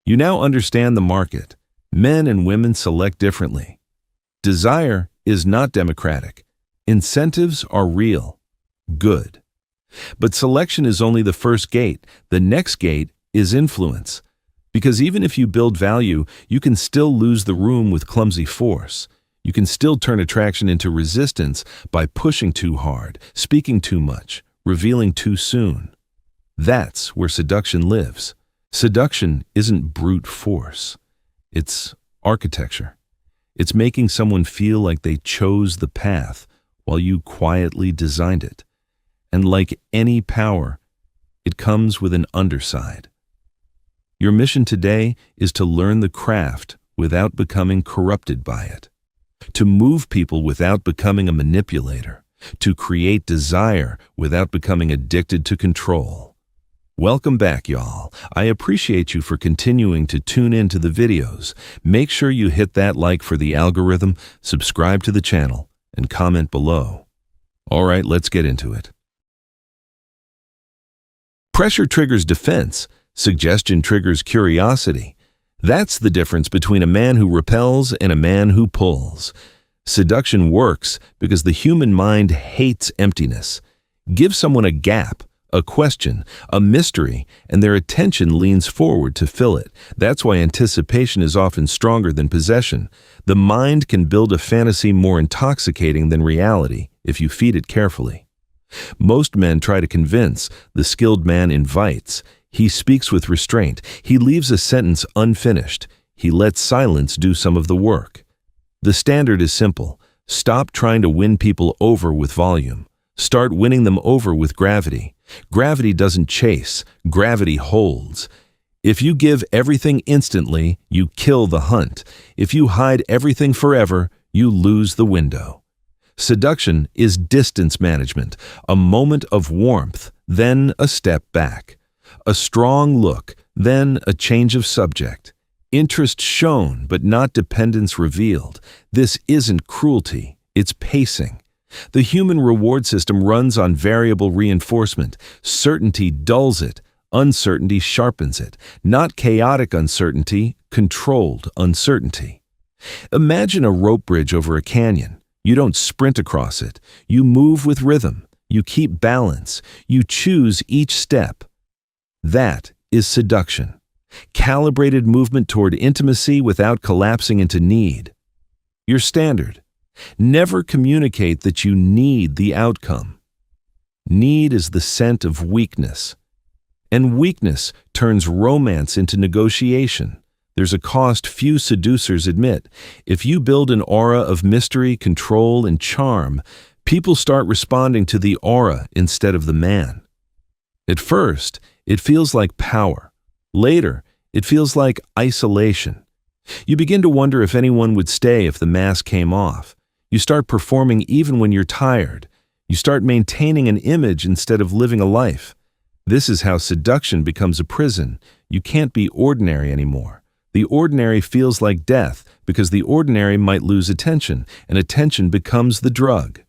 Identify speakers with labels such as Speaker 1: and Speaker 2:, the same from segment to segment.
Speaker 1: You now understand the market. Men and women select differently. Desire is not democratic. Incentives are real. Good. But selection is only the first gate. The next gate is influence. Because even if you build value, you can still lose the room with clumsy force. You can still turn attraction into resistance by pushing too hard, speaking too much, revealing too soon. That's where seduction lives. Seduction isn't brute force. It's architecture. It's making someone feel like they chose the path while you quietly designed it. And like any power, it comes with an underside. Your mission today is to learn the craft without becoming corrupted by it, to move people without becoming a manipulator, to create desire without becoming addicted to control. Welcome back, y'all. I appreciate you for continuing to tune in to the videos. Make sure you hit that like for the algorithm, subscribe to the channel, and comment below. All right, let's get into it. Pressure triggers defense. Suggestion triggers curiosity. That's the difference between a man who repels and a man who pulls. Seduction works because the human mind hates emptiness. Give someone a gap, a question, a mystery, and their attention leans forward to fill it. That's why anticipation is often stronger than possession. The mind can build a fantasy more intoxicating than reality if you feed it carefully. Most men try to convince. The skilled man invites. He speaks with restraint. He leaves a sentence unfinished. He lets silence do some of the work. The standard is simple. Stop trying to win people over with volume. Start winning them over with gravity. Gravity doesn't chase. Gravity holds. If you give everything instantly, you kill the hunt. If you hide everything forever, you lose the window. Seduction is distance management, a moment of warmth, then a step back. A strong look, then a change of subject. Interest shown, but not dependence revealed. This isn't cruelty, it's pacing. The human reward system runs on variable reinforcement. Certainty dulls it, uncertainty sharpens it. Not chaotic uncertainty, controlled uncertainty. Imagine a rope bridge over a canyon. You don't sprint across it. You move with rhythm. You keep balance. You choose each step. That is seduction. Calibrated movement toward intimacy without collapsing into need. Your standard. Never communicate that you need the outcome. Need is the scent of weakness. And weakness turns romance into negotiation. There's a cost few seducers admit. If you build an aura of mystery, control, and charm, people start responding to the aura instead of the man. At first, it feels like power. Later, it feels like isolation. You begin to wonder if anyone would stay if the mask came off. You start performing even when you're tired. You start maintaining an image instead of living a life. This is how seduction becomes a prison. You can't be ordinary anymore. The ordinary feels like death because the ordinary might lose attention, and attention becomes the drug.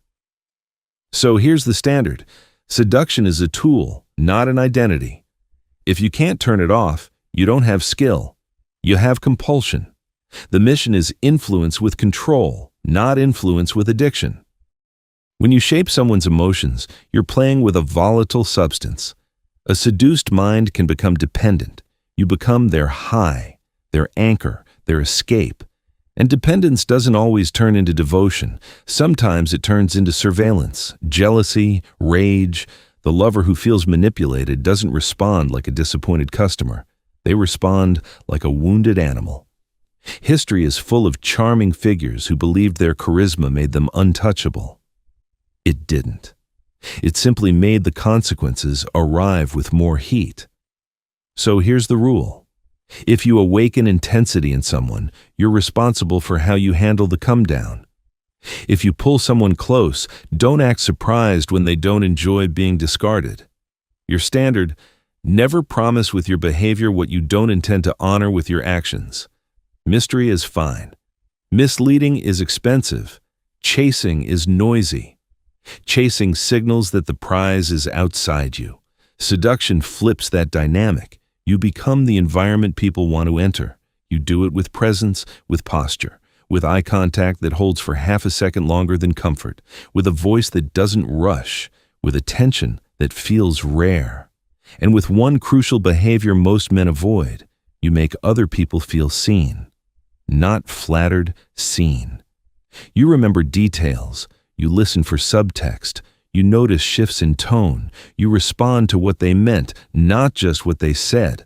Speaker 1: So here's the standard. Seduction is a tool, not an identity. If you can't turn it off, you don't have skill. You have compulsion. The mission is influence with control, not influence with addiction. When you shape someone's emotions, you're playing with a volatile substance. A seduced mind can become dependent. You become their high, their anchor, their escape. And dependence doesn't always turn into devotion. Sometimes it turns into surveillance, jealousy, rage. The lover who feels manipulated doesn't respond like a disappointed customer. They respond like a wounded animal. History is full of charming figures who believed their charisma made them untouchable. It didn't. It simply made the consequences arrive with more heat. So here's the rule. If you awaken intensity in someone, you're responsible for how you handle the come down. If you pull someone close, don't act surprised when they don't enjoy being discarded. Your standard, never promise with your behavior what you don't intend to honor with your actions. Mystery is fine. Misleading is expensive. Chasing is noisy. Chasing signals that the prize is outside you. Seduction flips that dynamic. You become the environment people want to enter. You do it with presence, with posture, with eye contact that holds for half a second longer than comfort, with a voice that doesn't rush, with attention that feels rare. And with one crucial behavior most men avoid, you make other people feel seen. Not flattered, seen. You remember details. You listen for subtext. You notice shifts in tone. You respond to what they meant, not just what they said.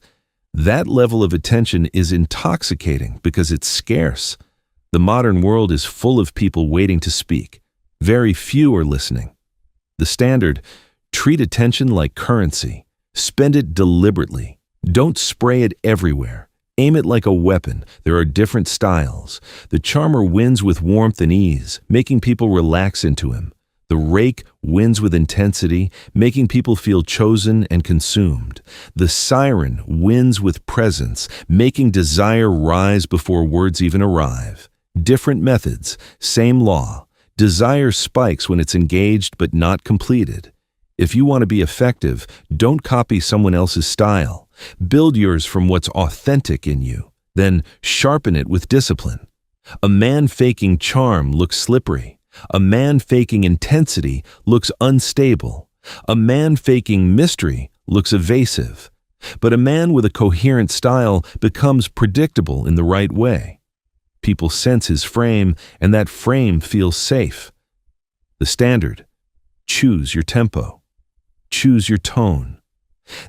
Speaker 1: That level of attention is intoxicating because it's scarce. The modern world is full of people waiting to speak. Very few are listening. The standard: treat attention like currency. Spend it deliberately. Don't spray it everywhere. Aim it like a weapon. There are different styles. The charmer wins with warmth and ease, making people relax into him. The rake wins with intensity, making people feel chosen and consumed. The siren wins with presence, making desire rise before words even arrive. Different methods, same law. Desire spikes when it's engaged but not completed. If you want to be effective, don't copy someone else's style. Build yours from what's authentic in you, then sharpen it with discipline. A man faking charm looks slippery. A man faking intensity looks unstable. A man faking mystery looks evasive. But a man with a coherent style becomes predictable in the right way. People sense his frame, and that frame feels safe. The standard: choose your tempo. Choose your tone.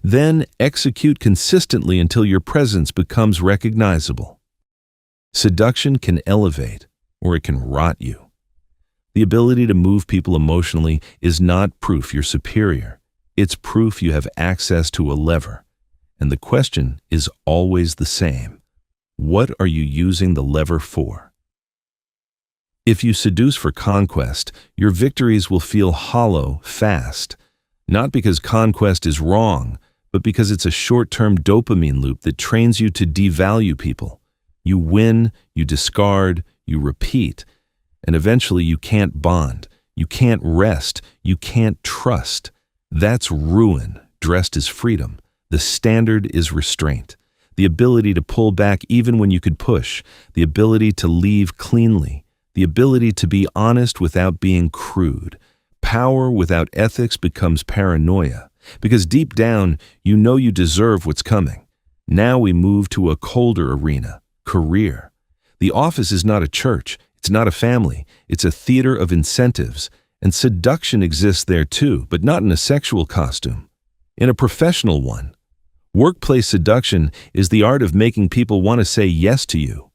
Speaker 1: Then execute consistently until your presence becomes recognizable. Seduction can elevate, or it can rot you. The ability to move people emotionally is not proof you're superior. It's proof you have access to a lever. And the question is always the same. What are you using the lever for? If you seduce for conquest, your victories will feel hollow fast. Not because conquest is wrong, but because it's a short-term dopamine loop that trains you to devalue people. You win, you discard, you repeat, and eventually you can't bond, you can't rest, you can't trust. That's ruin dressed as freedom. The standard is restraint. The ability to pull back even when you could push. The ability to leave cleanly. The ability to be honest without being crude. Power without ethics becomes paranoia, because deep down, you know you deserve what's coming. Now we move to a colder arena, career. The office is not a church, it's not a family, it's a theater of incentives, and seduction exists there too, but not in a sexual costume, in a professional one. Workplace seduction is the art of making people want to say yes to you,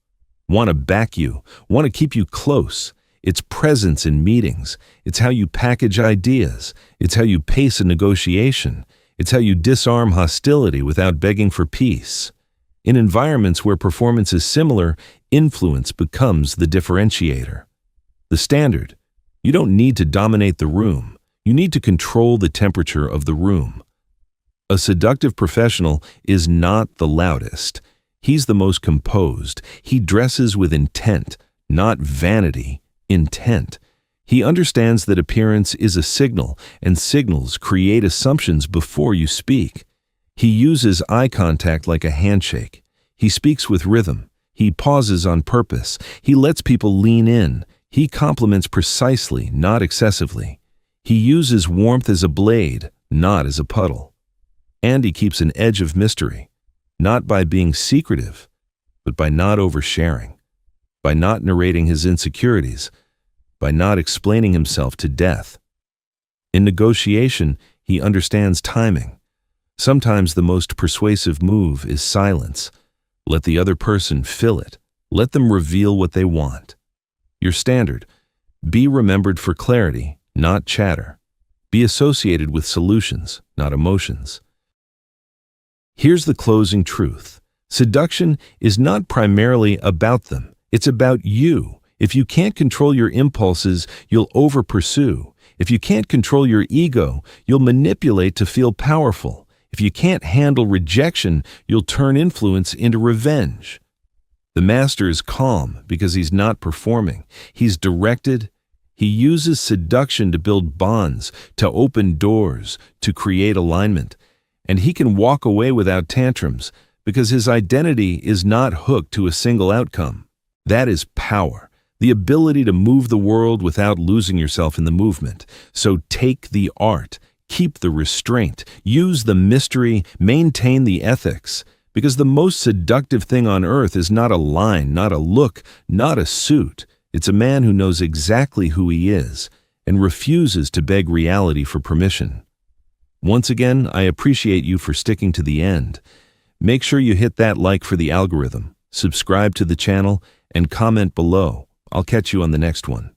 Speaker 1: want to back you, want to keep you close. It's presence in meetings. It's how you package ideas. It's how you pace a negotiation. It's how you disarm hostility without begging for peace. In environments where performance is similar, influence becomes the differentiator. The standard: you don't need to dominate the room. You need to control the temperature of the room. A seductive professional is not the loudest. He's the most composed. He dresses with intent, not vanity. Intent. He understands that appearance is a signal, and signals create assumptions before you speak. He uses eye contact like a handshake. He speaks with rhythm. He pauses on purpose. He lets people lean in. He compliments precisely, not excessively. He uses warmth as a blade, not as a puddle. And he keeps an edge of mystery, not by being secretive, but by not oversharing. By not narrating his insecurities, by not explaining himself to death. In negotiation, he understands timing. Sometimes the most persuasive move is silence. Let the other person fill it. Let them reveal what they want. Your standard: be remembered for clarity, not chatter. Be associated with solutions, not emotions. Here's the closing truth. Seduction is not primarily about them. It's about you. If you can't control your impulses, you'll over-pursue. If you can't control your ego, you'll manipulate to feel powerful. If you can't handle rejection, you'll turn influence into revenge. The master is calm because he's not performing. He's directed. He uses seduction to build bonds, to open doors, to create alignment. and he can walk away without tantrums because his identity is not hooked to a single outcome. That is power, the ability to move the world without losing yourself in the movement. So take the art, keep the restraint, use the mystery, maintain the ethics, because the most seductive thing on earth is not a line, not a look, not a suit. It's a man who knows exactly who he is and refuses to beg reality for permission. Once again, I appreciate you for sticking to the end. Make sure you hit that like for the algorithm, subscribe to the channel, and comment below. I'll catch you on the next one.